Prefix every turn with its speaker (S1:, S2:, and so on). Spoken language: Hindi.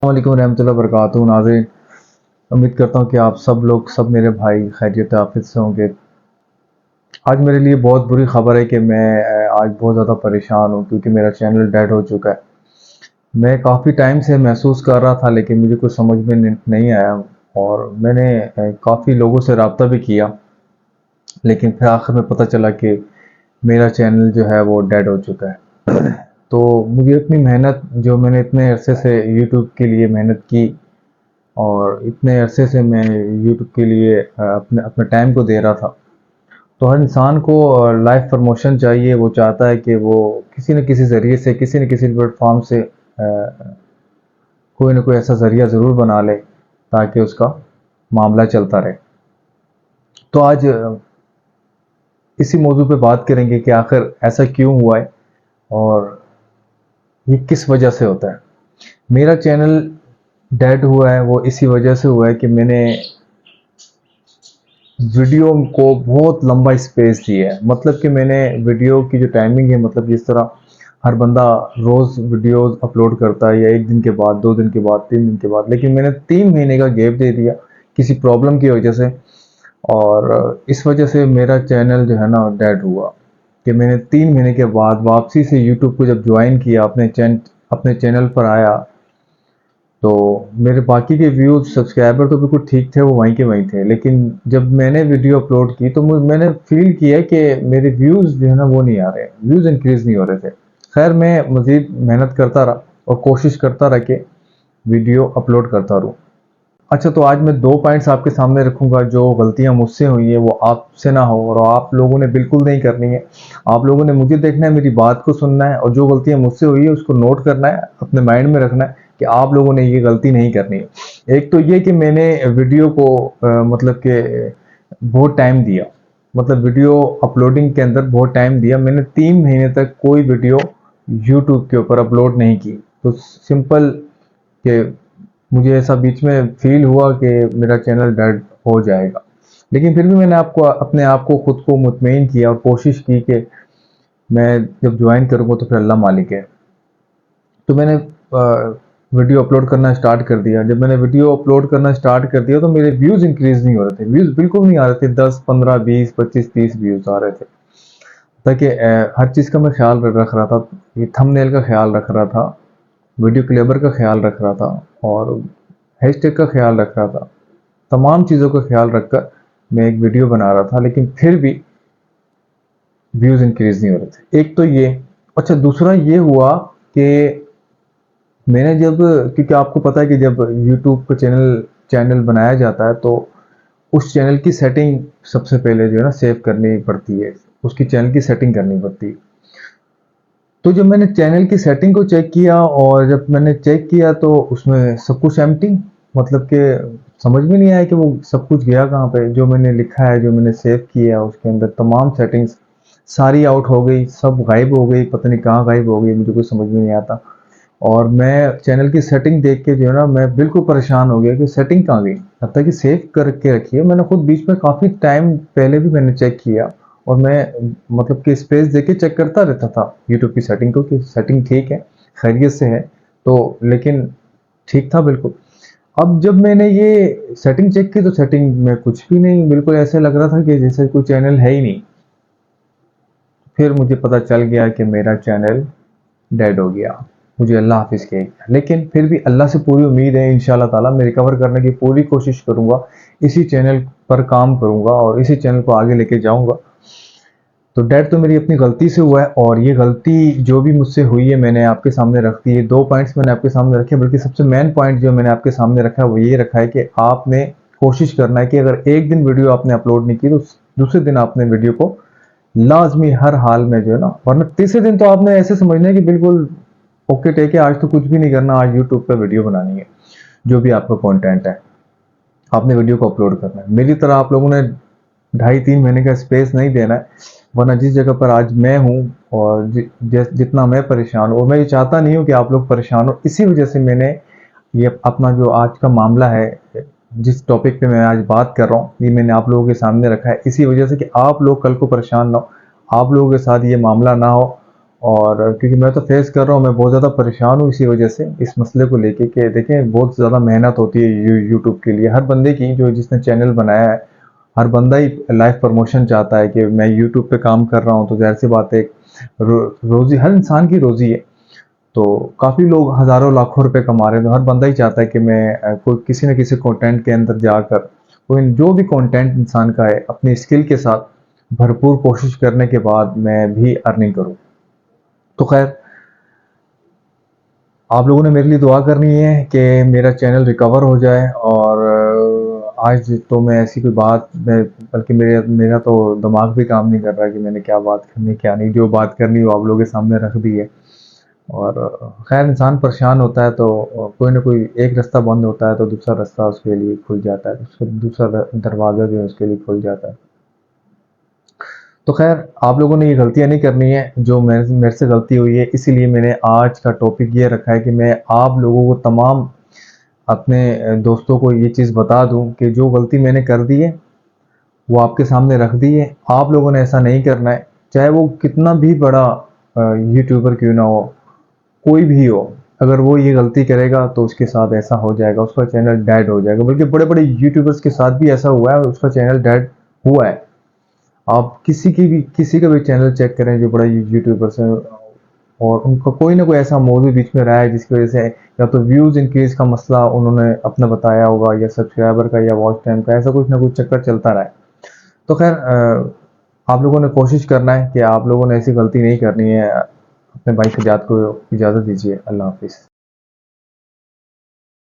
S1: वालेकुम रहमतुल्लाहि व बरकातुहू। नाज़रीन, उम्मीद करता हूँ कि आप सब लोग, सब मेरे भाई खैरियत आफियत से होंगे। आज मेरे लिए बहुत बुरी खबर है कि मैं आज बहुत ज़्यादा परेशान हूँ क्योंकि मेरा चैनल डेड हो चुका है। मैं काफ़ी टाइम से महसूस कर रहा था लेकिन मुझे कुछ समझ में नहीं आया और मैंने काफ़ी लोगों से रब्ता भी किया, लेकिन फिर आखिर में पता चला कि मेरा चैनल जो है वो डेड हो चुका है। तो मुझे अपनी मेहनत, जो मैंने इतने अरसे से यूट्यूब के लिए मेहनत की और इतने अरसे से मैं यूट्यूब के लिए अपने अपने टाइम को दे रहा था। तो हर इंसान को लाइव प्रमोशन चाहिए। वो चाहता है कि वो किसी न किसी ज़रिए से, किसी न किसी प्लेटफॉर्म से कोई ना कोई ऐसा ज़रिया ज़रूर बना ले ताकि उसका मामला चलता रहे। तो आज इसी मौजू पे बात करेंगे कि आखिर ऐसा क्यों हुआ है और ये किस वजह से होता है। मेरा चैनल डेड हुआ है वो इसी वजह से हुआ है कि मैंने वीडियो को बहुत लंबा स्पेस दिया है। मतलब कि मैंने वीडियो की जो टाइमिंग है, मतलब जिस तरह हर बंदा रोज़ वीडियोस अपलोड करता है, या एक दिन के बाद, 2 दिन के बाद, 3 दिन के बाद, लेकिन मैंने 3 महीने का गैप दे दिया किसी प्रॉब्लम की वजह से। और इस वजह से मेरा चैनल जो है ना डेड हुआ कि मैंने 3 महीने के बाद वापसी से यूट्यूब को जब ज्वाइन किया, अपने चैनल पर आया, तो मेरे बाकी के व्यूज़, सब्सक्राइबर तो बिल्कुल ठीक थे, वो वहीं के वहीं थे। लेकिन जब मैंने वीडियो अपलोड की तो मैंने फील किया कि मेरे व्यूज़ जो है ना वो नहीं आ रहे, व्यूज़ इंक्रीज़ नहीं हो रहे थे। खैर, मैं मज़ीद मेहनत करता रहा और कोशिश करता रहा कि वीडियो अपलोड करता रहूँ। अच्छा, तो आज मैं 2 पॉइंट्स आपके सामने रखूँगा। जो गलतियाँ मुझसे हुई हैं वो आपसे ना हो, और आप लोगों ने बिल्कुल नहीं करनी है। आप लोगों ने मुझे देखना है, मेरी बात को सुनना है, और जो गलतियाँ मुझसे हुई है उसको नोट करना है, अपने माइंड में रखना है कि आप लोगों ने ये गलती नहीं करनी है। एक तो ये कि मैंने वीडियो को मतलब कि बहुत टाइम दिया, मतलब वीडियो अपलोडिंग के अंदर बहुत टाइम दिया। मैंने 3 महीने तक कोई वीडियो यूट्यूब के ऊपर अपलोड नहीं की। तो सिंपल कि मुझे ऐसा बीच में फील हुआ कि मेरा चैनल डेड हो जाएगा, लेकिन फिर भी मैंने अपने आप को, खुद को मुतमईन किया और कोशिश की कि मैं जब ज्वाइन करूँगा तो फिर अल्लाह मालिक है। तो मैंने वीडियो अपलोड करना स्टार्ट कर दिया। जब मैंने वीडियो अपलोड करना स्टार्ट कर दिया तो मेरे व्यूज़ इंक्रीज़ नहीं हो रहे थे, व्यूज़ बिल्कुल नहीं आ रहे थे। 10, 15, 20, 25, 30 व्यूज़ आ रहे थे। ताकि हर चीज़ का मैं ख्याल रख रहा था, ये थंबनेल का ख्याल रख रहा था, वीडियो क्लेबर का ख्याल रख रहा था, और हैशटैग का ख्याल रख रहा था। तमाम चीज़ों का ख्याल रखकर मैं एक वीडियो बना रहा था, लेकिन फिर भी व्यूज़ इंक्रीज़ नहीं हो रहे थे। एक तो ये। अच्छा, दूसरा ये हुआ कि मैंने जब, क्योंकि आपको पता है कि जब यूट्यूब पर चैनल चैनल बनाया जाता है तो उस चैनल की सेटिंग सबसे पहले जो है ना सेव करनी पड़ती है, उसकी चैनल की सेटिंग करनी पड़ती है। तो जब मैंने चैनल की सेटिंग को चेक किया, और जब मैंने चेक किया तो उसमें सब कुछ एम्प्टी, मतलब कि समझ में नहीं आया कि वो सब कुछ गया कहाँ पे। जो मैंने लिखा है, जो मैंने सेव किया है, उसके अंदर तमाम सेटिंग्स सारी आउट हो गई, सब गायब हो गई, पता नहीं कहाँ गायब हो गई, मुझे कुछ समझ में नहीं आता। और मैं चैनल की सेटिंग देख के जो है ना मैं बिल्कुल परेशान हो गया कि सेटिंग कहाँ गई। हत्ता कि सेव करके रखी है मैंने खुद, बीच में काफ़ी टाइम पहले भी मैंने चेक किया, और मैं मतलब कि स्पेस देके चेक करता रहता था यूट्यूब की सेटिंग को कि सेटिंग ठीक है, खैरियत से है। तो लेकिन ठीक था बिल्कुल। अब जब मैंने ये सेटिंग चेक की तो सेटिंग में कुछ भी नहीं, बिल्कुल ऐसे लग रहा था कि जैसे कोई चैनल है ही नहीं। फिर मुझे पता चल गया कि मेरा चैनल डेड हो गया। मुझे अल्लाह हाफ़िज़ कह गया, लेकिन फिर भी अल्लाह से पूरी उम्मीद है, इंशाल्लाह ताला मैं रिकवर करने की पूरी कोशिश करूँगा। इसी चैनल पर काम करूँगा और इसी चैनल को आगे लेके जाऊँगा। तो डेड तो मेरी अपनी गलती से हुआ है, और ये गलती जो भी मुझसे हुई है मैंने आपके सामने रख दी है। 2 पॉइंट्स मैंने आपके सामने रखे, बल्कि सबसे मेन पॉइंट जो मैंने आपके सामने रखा है वो ये रखा है कि आपने कोशिश करना है कि अगर एक दिन वीडियो आपने अपलोड नहीं की तो दूसरे दिन आपने वीडियो को लाज़मी हर हाल में जो है ना, वरना तीसरे दिन तो आपने ऐसे समझना है कि बिल्कुल ओके टेक है, आज तो कुछ भी नहीं करना, आज यूट्यूब पे वीडियो बनानी है। जो भी आपका कंटेंट है आपने वीडियो को अपलोड करना है। मेरी तरह आप लोगों ने 2.5-3 महीने का स्पेस नहीं देना है, वरना जिस जगह पर आज मैं हूँ और जितना मैं परेशान हूँ, और मैं ये चाहता नहीं हूँ कि आप लोग परेशान हो। इसी वजह से मैंने ये अपना जो आज का मामला है, जिस टॉपिक पे मैं आज बात कर रहा हूँ, ये मैंने आप लोगों के सामने रखा है इसी वजह से कि आप लोग कल को परेशान ना हो, आप लोगों के साथ ये मामला ना हो, और क्योंकि मैं तो फेस कर रहा हूँ, मैं बहुत ज़्यादा परेशान हूँ इसी वजह से, इस मसले को लेके कि देखें बहुत ज़्यादा मेहनत होती है यूट्यूब के लिए हर बंदे की, जो जिसने चैनल बनाया है हर बंदा ही लाइव प्रमोशन चाहता है कि मैं यूट्यूब पे काम कर रहा हूँ, तो ज़ाहिर सी बात है रोज़ी हर इंसान की रोज़ी है। तो काफ़ी लोग हज़ारों लाखों रुपए कमा रहे हैं, तो हर बंदा ही चाहता है कि मैं कोई किसी न किसी कंटेंट के अंदर जाकर कोई जो भी कंटेंट इंसान का है अपनी स्किल के साथ भरपूर कोशिश करने के बाद मैं भी अर्निंग करूँ। तो खैर आप लोगों ने मेरे लिए दुआ करनी है कि मेरा चैनल रिकवर हो जाए, और आज तो मैं ऐसी कोई बात मैं बल्कि मेरा तो दिमाग भी काम नहीं कर रहा कि मैंने क्या बात करनी क्या नहीं, जो बात करनी वो आप लोगों के सामने रख दी है। और खैर इंसान परेशान होता है तो कोई ना कोई एक रास्ता बंद होता है तो दूसरा रास्ता उसके लिए खुल जाता है, दूसरा दरवाज़ा जो है उसके लिए खुल जाता है। तो खैर आप लोगों ने ये गलतियाँ नहीं करनी है जो मेरे से गलती हुई है, इसीलिए मैंने आज का टॉपिक ये रखा है कि मैं आप लोगों को तमाम अपने दोस्तों को ये चीज़ बता दूं कि जो गलती मैंने कर दी है वो आपके सामने रख दी है, आप लोगों ने ऐसा नहीं करना है, चाहे वो कितना भी बड़ा यूट्यूबर क्यों ना हो, कोई भी हो। अगर वो ये गलती करेगा तो उसके साथ ऐसा हो जाएगा, उसका चैनल डेड हो जाएगा, बल्कि बड़े बड़े यूट्यूबर्स के साथ भी ऐसा हुआ है, उसका चैनल डेड हुआ है। आप किसी का भी चैनल चेक करें जो बड़ा यूट्यूबर्स है, और उनका कोई ना कोई ऐसा मौजू बीच में रहा है जिसकी वजह से या तो व्यूज इंक्रीज का मसला उन्होंने अपना बताया होगा, या सब्सक्राइबर का या वॉच टाइम का, ऐसा कुछ ना कुछ चक्कर चलता रहा है। तो खैर आप लोगों ने कोशिश करना है कि आप लोगों ने ऐसी गलती नहीं करनी है। अपने भाई सजाद को इजाज़त दीजिए। अल्लाह हाफिज़।